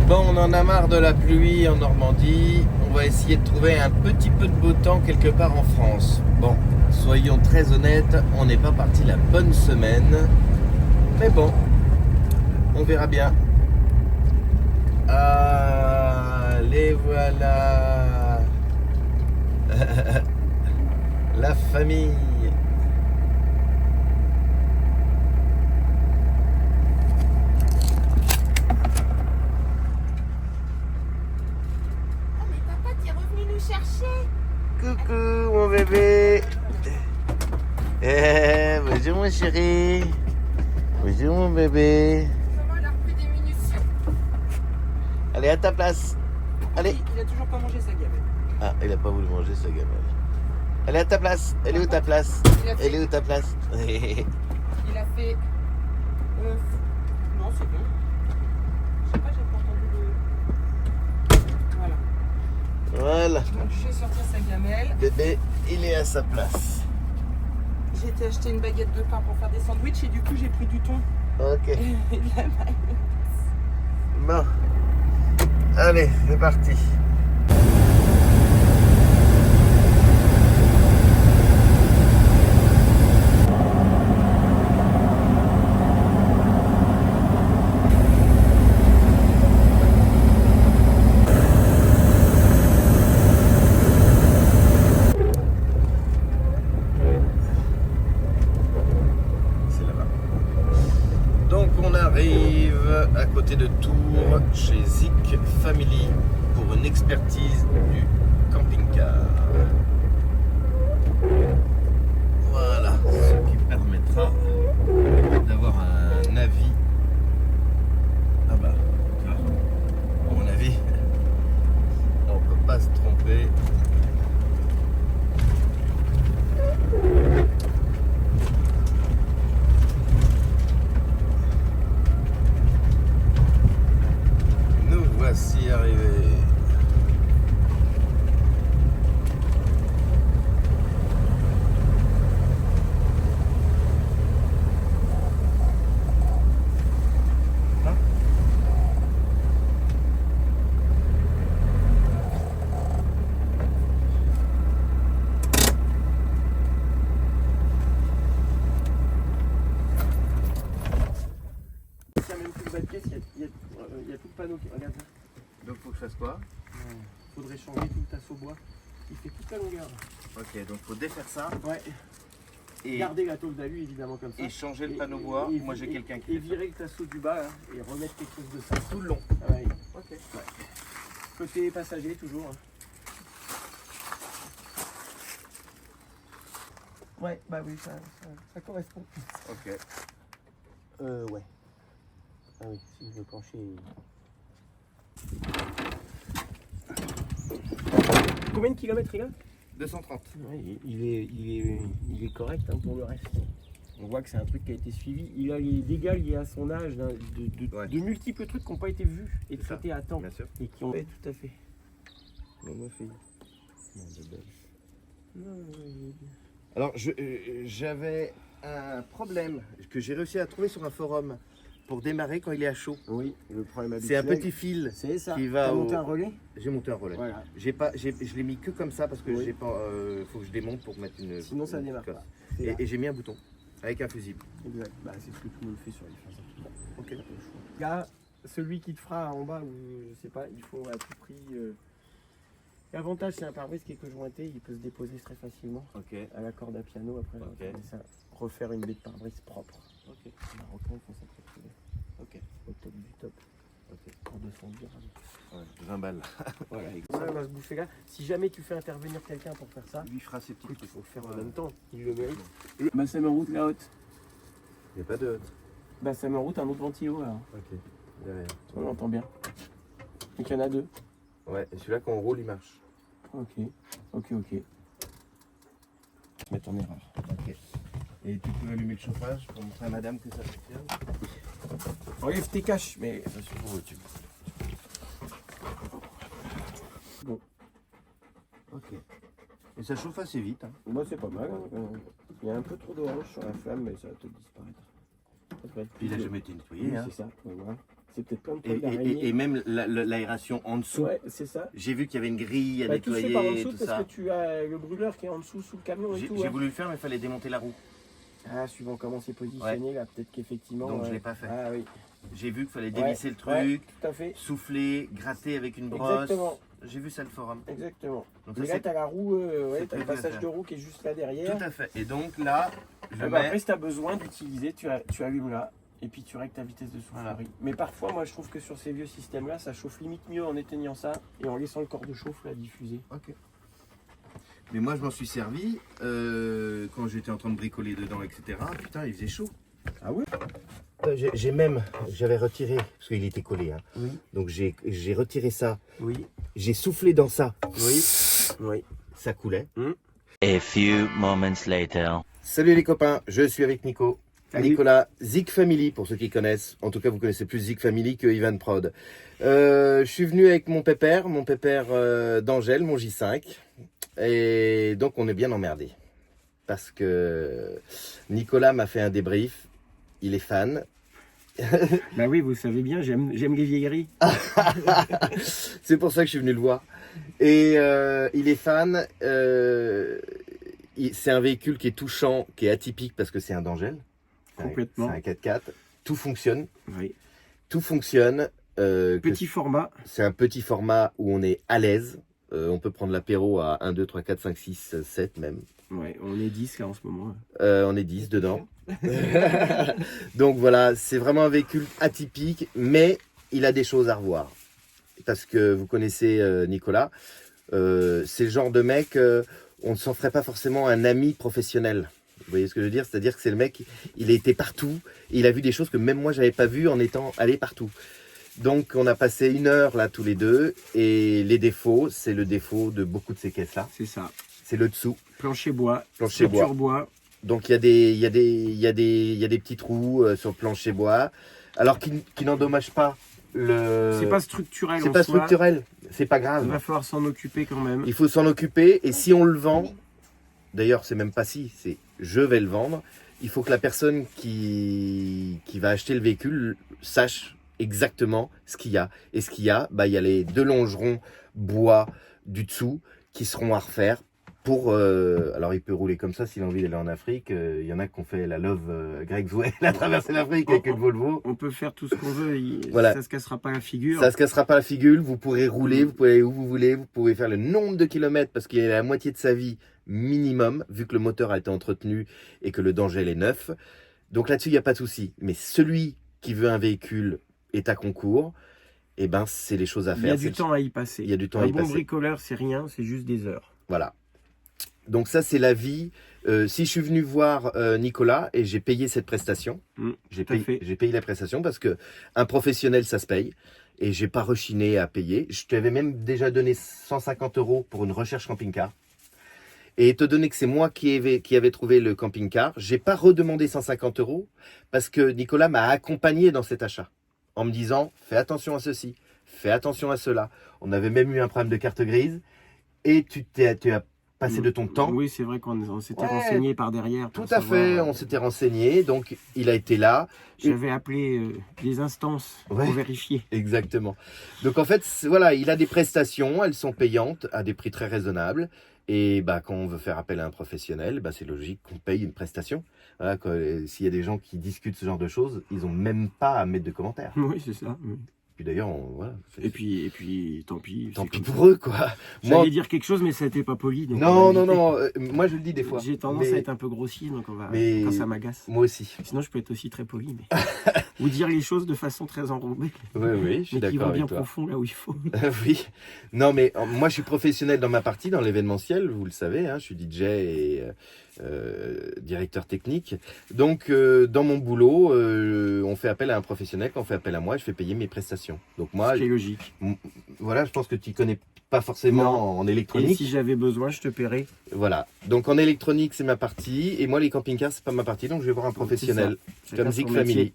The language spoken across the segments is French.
Bon, on en a marre de la pluie en Normandie. On va essayer de trouver un petit peu de beau temps quelque part en France. Bon, soyons très honnêtes, on n'est pas parti la bonne semaine. Mais bon, on verra bien. Allez, voilà. La famille. Chercher. Coucou mon bébé. Bonjour mon chéri. Bonjour mon bébé. Comment il a repris des munitions. Allez à ta place. Allez. Il a toujours pas mangé sa gamelle. Ah, il a pas voulu manger sa gamelle. Allez à ta place. Elle est où ta place? Elle est où ta place? Il a fait... Non, c'est bon. Je sais pas, j'ai pas entendu le... Voilà. Voilà. Donc j'ai sorti sa gamelle. Bébé, il est à sa place. J'ai été acheter une baguette de pain pour faire des sandwichs et du coup j'ai pris du thon Ok. et de la mayonnaise. Bon. Allez, c'est parti. Donc on arrive à côté de Tours chez Zik Family pour une expertise du camping-car. Voilà, ce qui permettra d'avoir un avis. Ah bah, tu vois, à mon avis, on peut pas se tromper. Nous voici arrivés. Il n'y a même plus de bas de pièce, il y a tout le panneau qui regarde ça. Donc faut que je fasse quoi? Faudrait changer tout le tasseau bois. Il fait toute la longueur. Ok, donc faut défaire ça Ouais. et, Garder la tôle d'alu évidemment comme ça. et changer le panneau bois. Moi j'ai quelqu'un qui Et fait ça. virer le tasseau du bas là, et remettre quelque chose de ça. Tout le long. Ouais. Ok. Ouais. Côté passager toujours. Hein. Ouais, bah oui, ça correspond. Ok. Ouais. Ah oui, si je veux pencher. Combien de kilomètres il a? 230. Ouais, il est correct hein, pour le reste. On voit que c'est un truc qui a été suivi. Il a les dégâts liés à son âge, Ouais. de multiples trucs qui n'ont pas été vus et C'est ça. traités à temps. Bien sûr. Et qui ont. Ouais, tout à fait. Non, ma fille. Alors j'avais un problème que j'ai réussi à trouver sur un forum pour démarrer quand il est à chaud. Oui, le problème C'est un habituel. petit fil C'est ça. qui va T'as monté au- un relais. J'ai monté un relais. Voilà. Je l'ai mis que comme ça parce que Oui. j'ai pas. Faut que je démonte pour mettre une. Sinon, ça une démarre cosse. pas. C'est là. Et j'ai mis un bouton avec un fusible. Exact. Bah, c'est ce que tout le monde fait sur les phases. Ok. Là, celui qui te fera en bas, ou je sais pas, il faut à tout prix. L'avantage, c'est un pare-brise qui est que jointé, il peut se déposer très facilement Ok. à la corde à piano. Après, Ok. on va ça, refaire une baie de pare-brise propre. Ok. Marocain, ils font ça très bien. Ok. Au top du top. Ok. Pour 200 dirhams. Ouais, 20 balles. Voilà, ça va se bouffer là. Si jamais tu fais intervenir quelqu'un pour faire ça, Lui fera ses petits écoute, il trucs. faut le faire en Ouais. même temps. Il le mérite. Bah, ça met en route la haute. Il n'y a pas de hotte. Bah, ça met en route un autre ventilo alors. Ok. Derrière. On l'entend bien. Donc il y en a deux. Ouais, et celui-là quand on roule il marche. Ok. Mettre en erreur. Ok. Et tu peux allumer le chauffage pour montrer à madame que ça fonctionne. Enlève tes caches, mais ça suffit pour voiture. Bon, Ok. Et ça chauffe assez vite. Hein. moi c'est pas mal. Hein. Il y a un peu trop d'orange sur la flamme, mais ça va te disparaître. Ça va être Puis il a plus- jamais été Oui, nettoyé. Hein. c'est ça. Ouais, voilà. c'est peut-être plein de Et, poils d'araignée. et même l'aération en dessous. Ouais, c'est ça. J'ai vu qu'il y avait une grille à Tout se fait nettoyer, par en dessous tout parce ça. que tu as le brûleur qui est en dessous sous le camion et tout. J'ai Ouais. voulu le faire, mais il fallait démonter la roue. Ah, suivant comment c'est positionné, là, peut-être qu'effectivement. Donc je l'ai pas fait. Ah oui, J'ai vu qu'il fallait dévisser le truc, ouais, tout à fait. souffler, gratter avec une brosse. Exactement, J'ai vu ça le forum. exactement. Donc Et ça, là, c'est tu as la roue, ouais, c'est tu as le prévu à passage faire. de roue qui est juste là derrière. Tout à fait. Et donc là, je Ah bah, mets... après, si tu as besoin d'utiliser, tu allumes là. Et puis tu règles ta vitesse de soufflerie. Voilà. Mais parfois, moi, je trouve que sur ces vieux systèmes-là, ça chauffe limite mieux en éteignant ça et en laissant le corps de chauffe là diffuser. Ok. Mais moi, je m'en suis servi quand j'étais en train de bricoler dedans, etc. Putain, il faisait chaud. Ah oui? J'avais retiré, parce qu'il était collé, hein. Oui. Donc j'ai retiré ça, Oui. j'ai soufflé dans ça, Oui. Oui. ça coulait. A few moments later. Salut les copains, je suis avec Nico. Salut. Nicolas, Zik Family, pour ceux qui connaissent. En tout cas, vous connaissez plus Zik Family que Ivan Prod. Je suis venu avec mon pépère d'Angèle, mon J5. Et donc, on est bien emmerdé. Parce que Nicolas m'a fait un débrief. Il est fan. Bah oui, vous savez bien, j'aime les vieilleries. C'est pour ça que je suis venu le voir. Et il est fan. C'est un véhicule qui est touchant, qui est atypique parce que c'est un d'Angèle. Complètement. C'est un 4x4. Tout fonctionne. Oui. Tout fonctionne. Petit format. C'est un petit format où on est à l'aise. On peut prendre l'apéro à 1, 2, 3, 4, 5, 6, 7 même. Ouais, on est 10 là en ce moment. On est 10 dedans. Donc voilà, c'est vraiment un véhicule atypique, mais il a des choses à revoir. Parce que vous connaissez Nicolas, c'est le genre de mec, on ne s'en ferait pas forcément un ami professionnel. Vous voyez ce que je veux dire? C'est-à-dire que c'est le mec, il a été partout, et il a vu des choses que même moi j'avais pas vues en étant allé partout. Donc on a passé 1 heure là tous les deux, et les défauts, c'est le défaut de beaucoup de ces caisses là. C'est ça. C'est le dessous, Plancher bois. plancher Structure bois. bois. Donc il y a des petits trous sur le plancher bois, alors qui n'endommagent pas le. C'est pas structurel. C'est en pas soi. structurel, c'est pas Il grave. va falloir s'en occuper quand même. Il faut s'en occuper, et si on le vend, d'ailleurs c'est même pas si, c'est je vais le vendre. Il faut que la personne qui va acheter le véhicule sache exactement ce qu'il y a. Et ce qu'il y a, bah, il y a les 2 longerons bois du dessous qui seront à refaire. Pour, alors il peut rouler comme ça s'il a envie d'aller en Afrique. Il y en a qui ont fait la Love Greg Zouel à traverser l'Afrique avec une Volvo. On peut faire tout ce qu'on veut. Voilà. Ça se cassera pas la figure. Ça se cassera pas la figure. Vous pourrez rouler, vous pouvez aller où vous voulez, vous pouvez faire le nombre de kilomètres parce qu'il y a la moitié de sa vie minimum, vu que le moteur a été entretenu et que le d'Angèle est neuf. Donc là-dessus, il n'y a pas de souci. Mais celui qui veut un véhicule état concours, eh ben, c'est les choses à faire. Il y a du temps à y passer. Il y a du temps Un à y bon passer. bricoleur, c'est rien, c'est juste des heures. Voilà. Donc ça, c'est la vie. Si je suis venu voir Nicolas et j'ai payé cette prestation, j'ai tout à fait. payé la prestation parce que un professionnel, ça se paye. Et j'ai pas rechigné à payer. Je t'avais même déjà donné 150 € pour une recherche camping-car. Et étant donné que c'est moi qui avait trouvé le camping-car, j'ai pas redemandé 150 € parce que Nicolas m'a accompagné dans cet achat en me disant fais attention à ceci, fais attention à cela. On avait même eu un problème de carte grise et tu as passé de ton temps. Oui, c'est vrai qu'on s'était Ouais, renseigné par derrière. Tout pour à fait, savoir, on s'était renseigné, donc il a été là. J'avais appelé des instances Ouais. pour vérifier. Exactement. Donc en fait, voilà, il a des prestations, elles sont payantes à des prix très raisonnables. Et bah, quand on veut faire appel à un professionnel, bah, c'est logique qu'on paye une prestation. Voilà, s'il y a des gens qui discutent ce genre de choses, ils n'ont même pas à mettre de commentaires. Oui, c'est ça. Puis d'ailleurs, voilà. Et puis, tant pis. Tant c'est pis comme pour ça. eux, quoi. J'allais dire quelque chose, mais ça n'était pas poli. Donc Non, on va non, éviter. non. Moi, je le dis des fois. J'ai tendance Mais à être un peu grossier, donc on va. mais- Quand ça m'agace. Moi aussi. Sinon, je peux être aussi très poli, mais. Ou dire les choses de façon très enrobée, Oui, oui, je suis mais qui d'accord vont bien avec toi. profond là où il faut. Oui. Non, mais moi, je suis professionnel dans ma partie, dans l'événementiel, vous le savez. Hein, je suis DJ et directeur technique. Donc, dans mon boulot, on fait appel à un professionnel. Quand on fait appel à moi, je fais payer mes prestations. Donc moi, Ce qui est logique. voilà, je pense que tu connais pas forcément Non. en Et électronique. si j'avais besoin, je te paierais. Voilà. Donc en électronique, c'est ma partie. Et moi, les camping-cars, c'est pas ma partie. Donc je vais voir un professionnel Chacun comme son Zik métier. Family.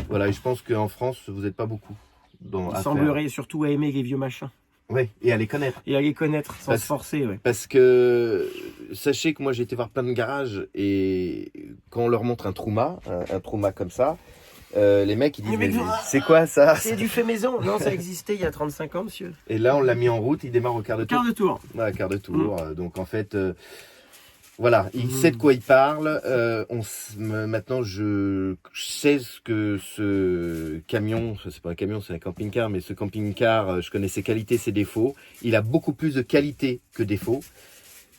Voilà. Et je pense qu'en France, vous n'êtes pas beaucoup. Il semblerait surtout à aimer les vieux machins. Oui, et à les connaître. Et à les connaître sans Parce- se forcer, ouais. Parce que sachez que moi j'ai été voir plein de garages et quand on leur montre un Trouma comme ça, les mecs ils disent Les mecs mais vont, c'est quoi ça? C'est du fait maison. Non, ça existait il y a 35 ans, monsieur. Et là on l'a mis en route, il démarre au quart de tour. Quart de tour. Ouais, quart de tour. Donc en fait, voilà, il sait de quoi il parle. Maintenant, je sais ce que ce camion, c'est pas un camion, c'est un camping-car, mais ce camping-car, je connais ses qualités, ses défauts. Il a beaucoup plus de qualités que défauts.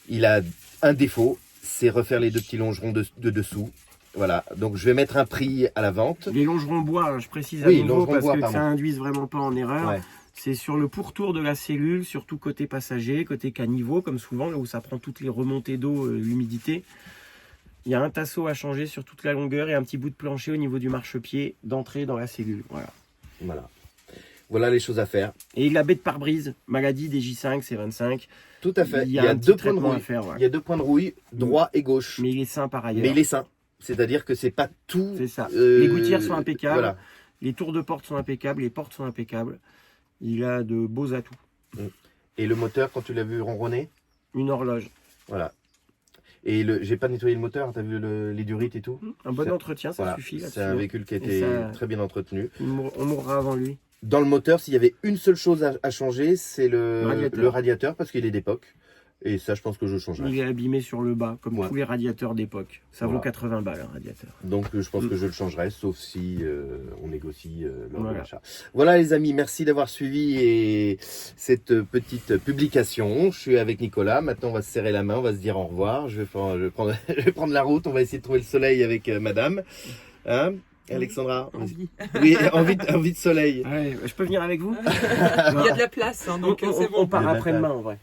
Il a un défaut, c'est refaire les deux petits longerons de dessous. Voilà, donc je vais mettre un prix à la vente. Les longerons bois, hein, je précise à Oui, nouveau longerons parce bois, que pardon. ça induise vraiment pas en erreur. Ouais. C'est sur le pourtour de la cellule, surtout côté passager, côté caniveau, comme souvent, là où ça prend toutes les remontées d'eau, l'humidité. Il y a un tasseau à changer sur toute la longueur et un petit bout de plancher au niveau du marchepied d'entrée dans la cellule. Voilà. Voilà les choses à faire. Et la baie de pare-brise, maladie des J5, C25. Tout à fait. Il y a un deux petit points de traitement à rouille. faire. Voilà. Il y a 2 points de rouille, droit et gauche. Mais il est sain par ailleurs. Mais il est sain. C'est-à-dire que c'est pas tout. C'est ça. euh, Les gouttières sont impeccables. Voilà. Les tours de porte sont impeccables. Les portes sont impeccables. Il a de beaux atouts. Et le moteur, quand tu l'as vu ronronner, Une horloge. voilà. Et j'ai pas nettoyé le moteur, t'as vu les durites et tout. Un bon Ça- entretien, ça Voilà. suffit. C'est un véhicule qui a Et été ça- très bien entretenu. On mourra avant lui. Dans le moteur, s'il y avait une seule chose à changer, c'est Radiateur. le radiateur parce qu'il est d'époque. Et ça, je pense que je changerai. Il est abîmé sur le bas, comme Ouais. tous les radiateurs d'époque. Ça vaut Voilà. 80 balles, un radiateur. Donc, je pense que je le changerai, sauf si on négocie lors de Voilà. l'achat. Voilà, les amis, merci d'avoir suivi cette petite publication. Je suis avec Nicolas. Maintenant, on va se serrer la main, on va se dire au revoir. Je vais prendre, je vais prendre la route. On va essayer de trouver le soleil avec madame. Hein, Alexandra? Envie. Oui, envie de soleil. Ouais, je peux venir avec vous Il y a de la place, hein, donc c'est On bon. part Le après-demain, en vrai.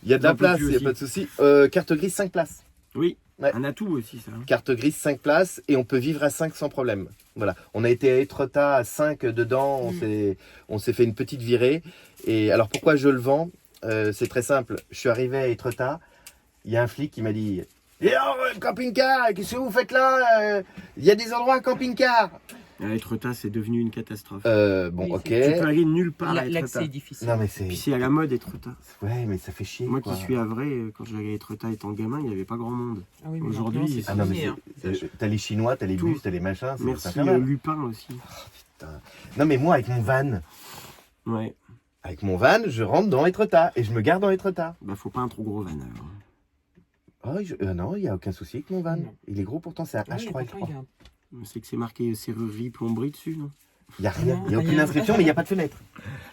Il y a de la J'en peux place, plus il n'y a aussi. pas de souci. Carte grise, 5 places. Oui, Ouais. un atout aussi, ça. Carte grise, 5 places et on peut vivre à 5 sans problème. Voilà. On a été à Étretat à 5 dedans, on s'est fait une petite virée. Et alors pourquoi je le vends? C'est très simple. Je suis arrivé à Étretat, il y a un flic qui m'a dit « Et alors, camping-car, qu'est-ce que vous faites là? Il y a des endroits à camping-car. » À Étretat, c'est devenu une catastrophe. Bon, Oui, ok. Tu peux aller nulle part à L'accès Étretat. est difficile. Non mais c'est... Puis c'est à la mode, Étretat. Ouais, mais ça fait chier. Moi quoi. qui suis à Vrai, quand j'allais à Étretat étant gamin, il n'y avait pas grand monde. Ah oui, mais Aujourd'hui, maintenant, c'est Ah non mais fini, hein. t'as les Chinois, t'as les Tout. bus, t'as les machins, c'est Merci infernal. Lupin aussi. Putain. Non mais moi avec mon van, Ouais, je rentre dans Étretat et je me garde dans Étretat. bah faut pas un trop gros van alors. Oh, non, il n'y a aucun souci avec mon van. Non. Il est gros pourtant, c'est un Ah oui, H3 pourtant, L3. il y a un- C'est que c'est marqué serrurerie plomberie dessus, non? Il n'y a rien, Non, il n'y a aucune rien. inscription, mais il n'y a pas de fenêtre.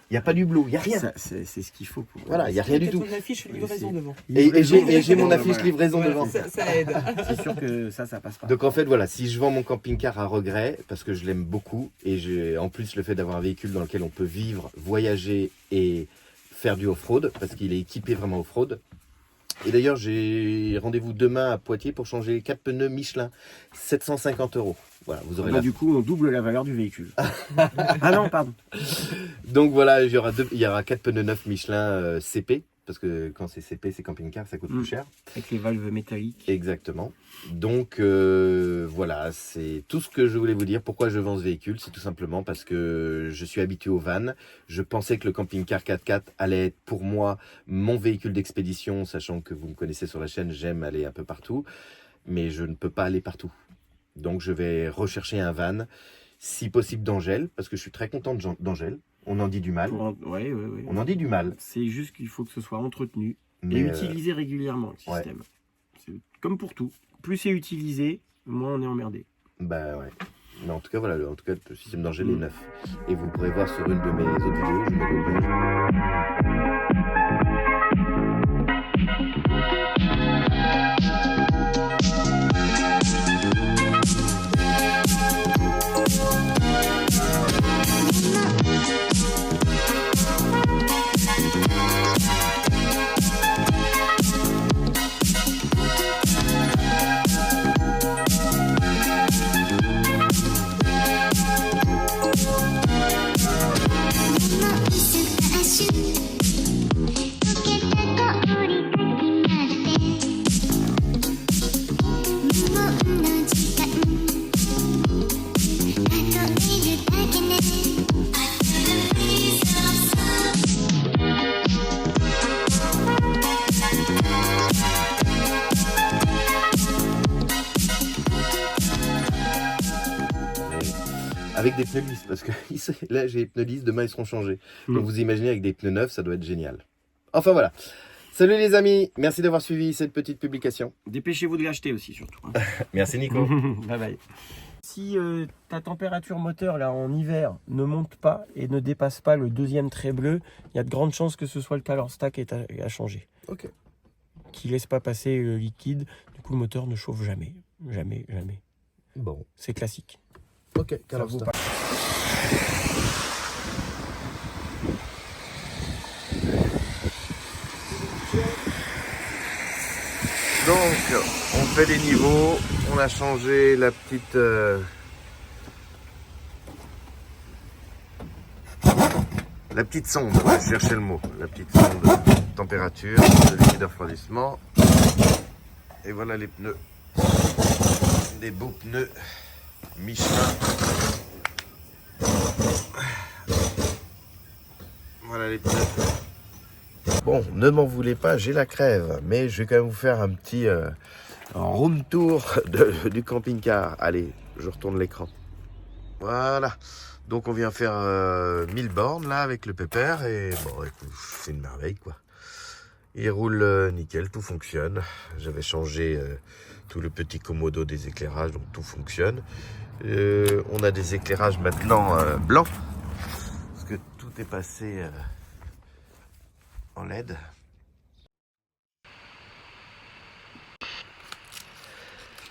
Il n'y a pas d'hublot, il n'y a rien. Ça, c'est ce qu'il faut. Pour... Voilà, il n'y a rien du tout. Peut-être une affiche livraison devant. Et j'ai mon Voilà. affiche livraison Voilà, devant. ça aide. C'est sûr que ça passe pas. Donc en fait, voilà, si je vends mon camping-car à regret, parce que je l'aime beaucoup, et en plus le fait d'avoir un véhicule dans lequel on peut vivre, voyager et faire du off-road, parce qu'il est équipé vraiment off-road. Et d'ailleurs, j'ai rendez-vous demain à Poitiers pour changer les 4 pneus Michelin. 750 €. Voilà, vous aurez Bah, la... du coup, on double la valeur du véhicule. Ah non, pardon. Donc voilà, il y aura 4 pneus neufs Michelin CP, parce que quand c'est CP, c'est camping-car, ça coûte plus cher. Avec les valves métalliques. Exactement. Donc voilà, c'est tout ce que je voulais vous dire. Pourquoi je vends ce véhicule? C'est tout simplement parce que je suis habitué au van. Je pensais que le camping-car 4x4 allait être pour moi mon véhicule d'expédition, sachant que vous me connaissez sur la chaîne, j'aime aller un peu partout, mais je ne peux pas aller partout. Donc je vais rechercher un van, si possible d'Angèle, parce que je suis très content d'Angèle. On en dit du mal. Ouais. On en dit du mal. C'est juste qu'il faut que ce soit entretenu Mais et utilisé régulièrement, le ouais. système. C'est comme pour tout. Plus c'est utilisé, moins on est emmerdé. bah ouais. Mais en tout cas, voilà, le système d'Angèle est neuf. Et vous pourrez voir sur une de mes autres vidéos, je mets le lien. Mama, listen, I should avec des pneus lisses, parce que là j'ai les pneus lisses, demain ils seront changés. Donc vous imaginez avec des pneus neufs, ça doit être génial. Enfin voilà. Salut les amis, merci d'avoir suivi cette petite publication. Dépêchez-vous de l'acheter aussi, surtout. Hein. Merci Nico. Bye bye. Si ta température moteur là en hiver ne monte pas et ne dépasse pas le deuxième trait bleu, il y a de grandes chances que ce soit le calor stack est à changer. Ok. Qui laisse pas passer le liquide, du coup le moteur ne chauffe jamais. Jamais, jamais. Bon. C'est classique. Ok, calor vaut stack. Donc, on fait les niveaux, on a changé la petite... La petite sonde, on va chercher le mot, la petite sonde de température, de liquide de refroidissement. Et voilà les pneus, des beaux pneus Michelin. Voilà les pneus. Bon, ne m'en voulez pas, j'ai la crève, mais je vais quand même vous faire un petit room tour du camping-car. Allez, je retourne l'écran. Voilà, donc on vient faire 1000 bornes là avec le pépère et bon, écoute, c'est une merveille quoi. Il roule nickel, tout fonctionne. J'avais changé tout le petit commodo des éclairages, donc tout fonctionne. On a des éclairages maintenant blancs, parce que tout est passé... en LED.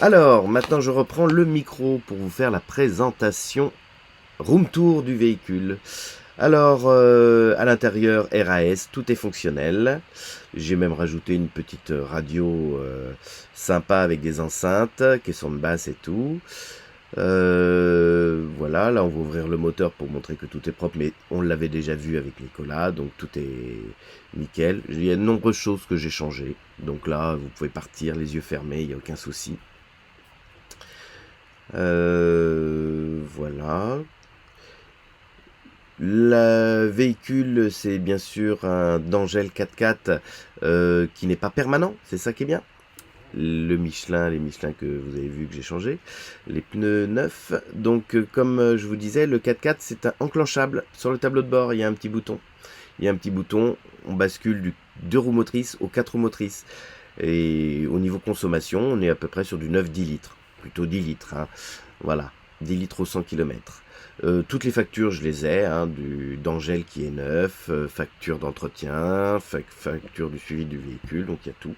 Alors, maintenant je reprends le micro pour vous faire la présentation room tour du véhicule. Alors, à l'intérieur RAS, tout est fonctionnel. J'ai même rajouté une petite radio sympa avec des enceintes, caisson de basse et tout. Voilà, là on va ouvrir le moteur pour montrer que tout est propre, mais on l'avait déjà vu avec Nicolas, donc tout est nickel. Il y a de nombreuses choses que j'ai changées, donc là vous pouvez partir les yeux fermés, il n'y a aucun souci. Voilà. Le véhicule, c'est bien sûr un D'Angel 4x4 qui n'est pas permanent, c'est ça qui est bien. Les Michelin que vous avez vu que j'ai changé, les pneus neufs. Donc comme je vous disais, le 4x4 c'est un enclenchable. Sur le tableau de bord, il y a un petit bouton. On bascule du 2 roues motrices aux 4 roues motrices. Et au niveau consommation, on est à peu près sur du 9-10 litres. Plutôt 10 litres, hein. Voilà, 10 litres au 100 km. Toutes les factures, je les ai, hein, du D'Angel qui est neuf, facture d'entretien, facture du suivi du véhicule, donc il y a tout.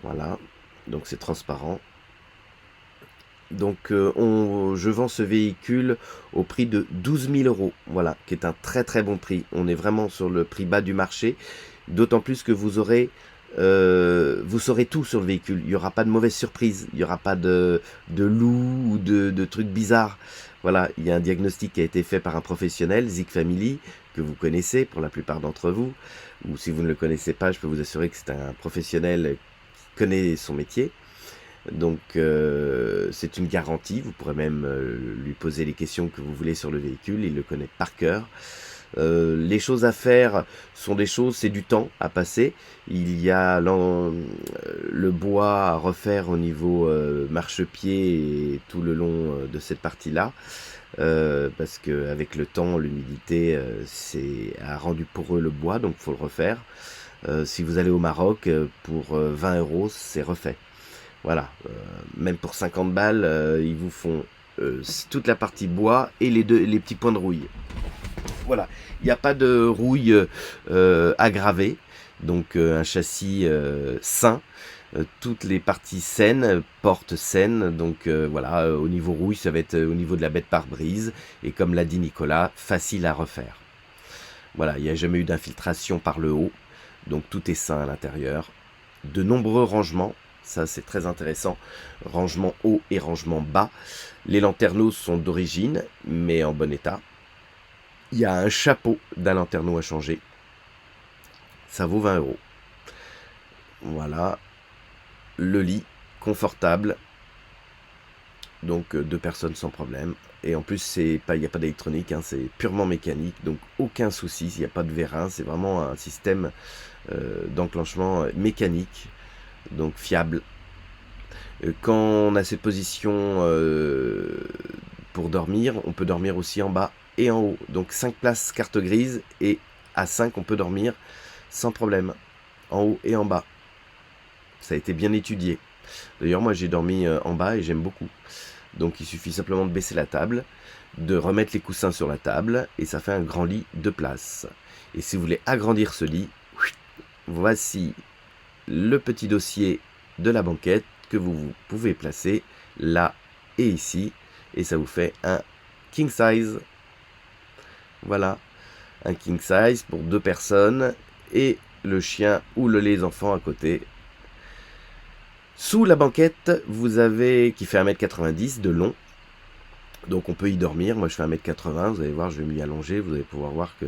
Voilà, donc c'est transparent. Donc je vends ce véhicule au prix de 12 000 €, voilà, qui est un très très bon prix. On est vraiment sur le prix bas du marché, d'autant plus que vous saurez tout sur le véhicule. Il n'y aura pas de mauvaise surprise, il n'y aura pas de loup ou de trucs bizarres. Voilà, il y a un diagnostic qui a été fait par un professionnel, Zik Family, que vous connaissez pour la plupart d'entre vous. Ou si vous ne le connaissez pas, je peux vous assurer que c'est un professionnel qui connaît son métier. Donc c'est une garantie, vous pourrez même lui poser les questions que vous voulez sur le véhicule, il le connaît par cœur. Les choses à faire sont des choses, c'est du temps à passer. Il y a le bois à refaire au niveau marchepied et tout le long de cette partie-là. Parce qu'avec le temps, l'humidité a rendu poreux le bois, donc il faut le refaire. Si vous allez au Maroc, pour 20 €, c'est refait. Voilà, même pour 50 balles, ils vous font toute la partie bois et les petits points de rouille. Voilà, il n'y a pas de rouille aggravée, donc un châssis sain, toutes les parties saines, portes saines, donc voilà, au niveau rouille, ça va être au niveau de la bête pare-brise, et comme l'a dit Nicolas, facile à refaire. Voilà, il n'y a jamais eu d'infiltration par le haut, donc tout est sain à l'intérieur. De nombreux rangements, ça c'est très intéressant, rangement haut et rangement bas. Les lanterneaux sont d'origine, mais en bon état. Il y a un chapeau d'un lanterneau à changer. Ça vaut 20 €. Voilà. Le lit, confortable. Donc 2 personnes sans problème. Et en plus, il n'y a pas d'électronique, hein, c'est purement mécanique. Donc aucun souci, il n'y a pas de vérin. C'est vraiment un système d'enclenchement mécanique. Donc fiable. Quand on a cette position pour dormir, on peut dormir aussi en bas et en haut. Donc 5 places carte grise et à 5 on peut dormir sans problème, en haut et en bas. Ça a été bien étudié. D'ailleurs moi j'ai dormi en bas et j'aime beaucoup. Donc il suffit simplement de baisser la table, de remettre les coussins sur la table et ça fait un grand lit de place. Et si vous voulez agrandir ce lit, voici le petit dossier de la banquette que vous pouvez placer là et ici et ça vous fait un king size. Voilà, un king size pour 2 personnes et le chien ou les enfants à côté. Sous la banquette, vous avez qui fait 1m90 de long. Donc on peut y dormir. Moi je fais 1m80, vous allez voir, je vais m'y allonger. Vous allez pouvoir voir que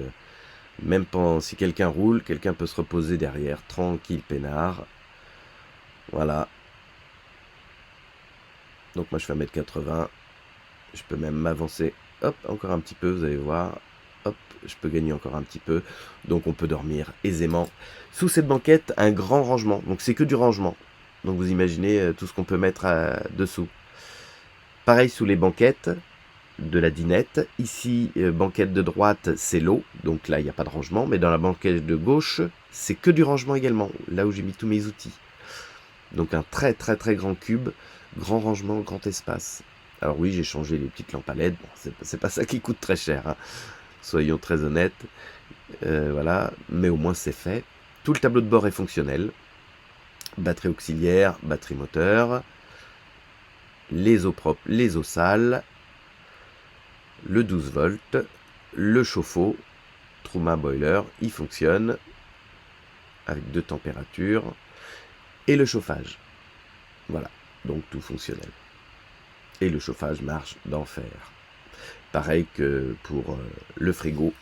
même si quelqu'un roule, quelqu'un peut se reposer derrière, tranquille, peinard. Voilà. Donc moi je fais 1m80. Je peux même m'avancer, hop, encore un petit peu, vous allez voir. Hop, je peux gagner encore un petit peu. Donc on peut dormir aisément. Sous cette banquette, un grand rangement. Donc c'est que du rangement. Donc vous imaginez tout ce qu'on peut mettre dessous. Pareil sous les banquettes de la dinette. Ici, banquette de droite, c'est l'eau. Donc là, il n'y a pas de rangement. Mais dans la banquette de gauche, c'est que du rangement également. Là où j'ai mis tous mes outils. Donc un très très très grand cube. Grand rangement, grand espace. Alors oui, j'ai changé les petites lampes à LED. Bon, c'est pas ça qui coûte très cher. Hein. Soyons très honnêtes. Voilà. Mais au moins, c'est fait. Tout le tableau de bord est fonctionnel. Batterie auxiliaire, batterie moteur, les eaux propres, les eaux sales, le 12 volts, le chauffe-eau, Truma boiler, il fonctionne avec 2 températures et le chauffage. Voilà, donc tout fonctionnel. Et le chauffage marche d'enfer. Pareil que pour le frigo,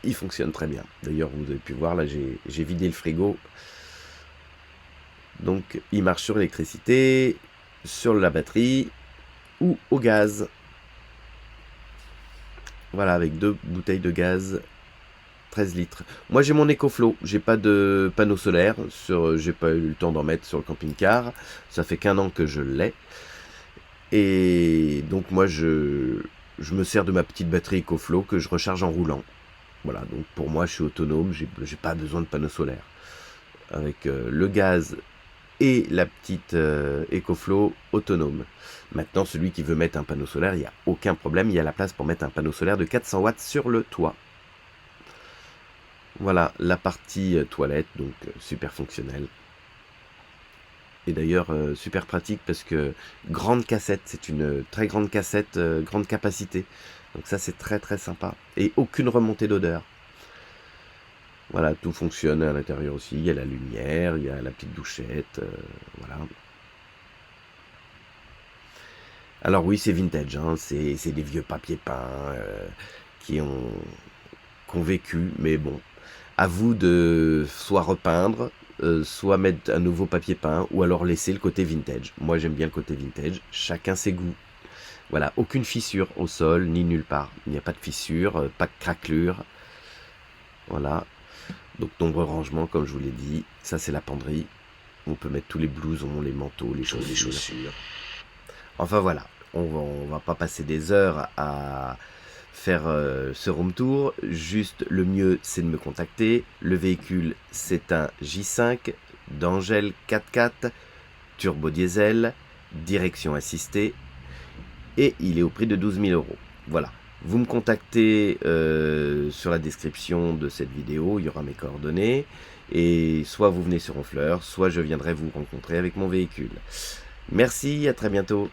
il fonctionne très bien. D'ailleurs, vous avez pu voir, là j'ai vidé le frigo. Donc il marche sur l'électricité, sur la batterie ou au gaz. Voilà, avec 2 bouteilles de gaz, 13 litres. Moi j'ai mon EcoFlow, j'ai pas de panneau solaire, j'ai pas eu le temps d'en mettre sur le camping-car. Ça fait qu'1 an que je l'ai. Et donc moi je me sers de ma petite batterie EcoFlow que je recharge en roulant. Voilà, donc pour moi je suis autonome, j'ai pas besoin de panneau solaire. Avec le gaz et la petite EcoFlow autonome. Maintenant, celui qui veut mettre un panneau solaire, il n'y a aucun problème. Il y a la place pour mettre un panneau solaire de 400 watts sur le toit. Voilà la partie toilette, donc super fonctionnelle. Et d'ailleurs, super pratique parce que grande cassette, c'est une très grande cassette, grande capacité. Donc ça, c'est très très sympa. Et aucune remontée d'odeur. Voilà, tout fonctionne à l'intérieur aussi. Il y a la lumière, il y a la petite douchette. Voilà. Alors oui, c'est vintage. Hein, c'est des vieux papiers peints qui ont vécu. Mais bon, à vous de soit repeindre, soit mettre un nouveau papier peint, ou alors laisser le côté vintage. Moi, j'aime bien le côté vintage. Chacun ses goûts. Voilà, aucune fissure au sol, ni nulle part. Il n'y a pas de fissure, pas de craquelure. Voilà. Donc nombreux rangements comme je vous l'ai dit. Ça c'est la penderie. On peut mettre tous les blousons, les manteaux, les chaussures. Enfin voilà, on va pas passer des heures à faire ce room tour. Juste le mieux c'est de me contacter. Le véhicule c'est un J5 d'Angel 4x4 turbo diesel, direction assistée. Et il est au prix de 12 000 €. Voilà. Vous me contactez sur la description de cette vidéo, il y aura mes coordonnées. Et soit vous venez sur Honfleur, soit je viendrai vous rencontrer avec mon véhicule. Merci, à très bientôt.